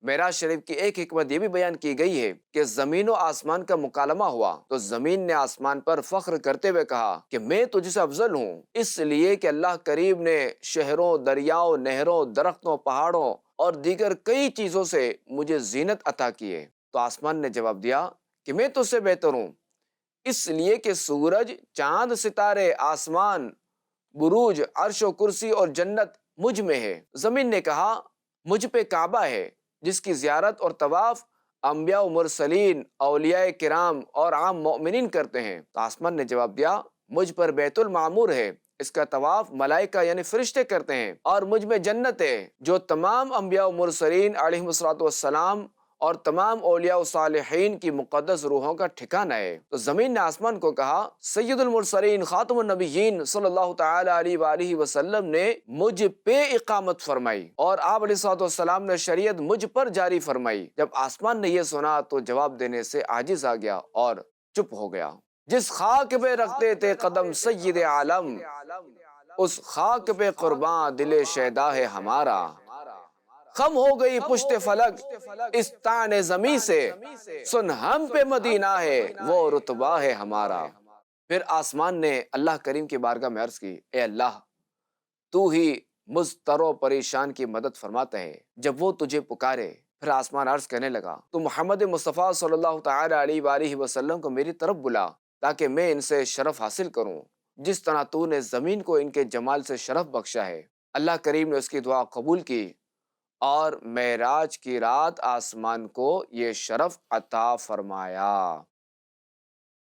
معراج شریف کی ایک حکمت یہ بھی بیان کی گئی ہے کہ زمین و آسمان کا مکالمہ ہوا تو زمین نے آسمان پر فخر کرتے ہوئے کہا کہ میں تجھ سے افضل ہوں، اس لیے کہ اللہ کریم نے شہروں، دریاؤں، نہروں، درختوں، پہاڑوں اور دیگر کئی چیزوں سے مجھے زینت عطا کی ہے۔ تو آسمان نے جواب دیا کہ میں تجھ سے بہتر ہوں، اس لیے کہ سورج، چاند، ستارے، آسمان، بروج، عرش و کرسی اور جنت مجھ میں ہے۔ زمین نے کہا مجھ پہ کعبہ ہے جس کی زیارت اور طواف انبیاء و مرسلین، اولیاء کرام اور عام مومنین کرتے ہیں۔ تو آسمان نے جواب دیا مجھ پر بیت المعمور ہے، اس کا طواف ملائکہ یعنی فرشتے کرتے ہیں، اور مجھ میں جنت ہے جو تمام انبیاء و مرسلین علیہم الصلوۃ والسلام اور تمام اولیاء و صالحین کی مقدس روحوں کا ٹھکانہ ہے۔ تو زمین نے آسمان کو کہا سید المرسلین خاتم النبیین صلی اللہ تعالی علیہ وآلہ وسلم نے مجھ پہ اقامت فرمائی اور آپ علیہ الصلوۃ والسلام نے شریعت مجھ پر جاری فرمائی۔ جب آسمان نے یہ سنا تو جواب دینے سے عاجز آ گیا اور چپ ہو گیا۔ جس خاک پہ رکھتے تھے قدم سید عالم، اس خاک پہ قرباں دل شیدا ہے ہمارا۔ خم ہو گئی پشت فلک اس تان زمیں سے، سن ہم پہ مدینہ ہے وہ رتبہ ہے ہمارا۔ پھر آسمان نے اللہ کریم کی بارگاہ میں عرض کی اے اللہ، تو ہی مضطر و پریشان کی مدد فرماتا ہے جب وہ تجھے پکارے۔ پھر آسمان عرض کرنے لگا تو محمد مصطفیٰ صلی اللہ تعالی علیہ وآلہ وسلم کو میری طرف بلا تاکہ میں ان سے شرف حاصل کروں جس طرح تو نے زمین کو ان کے جمال سے شرف بخشا ہے۔ اللہ کریم نے اس کی دعا قبول کی اور معراج کی رات آسمان کو یہ شرف عطا فرمایا۔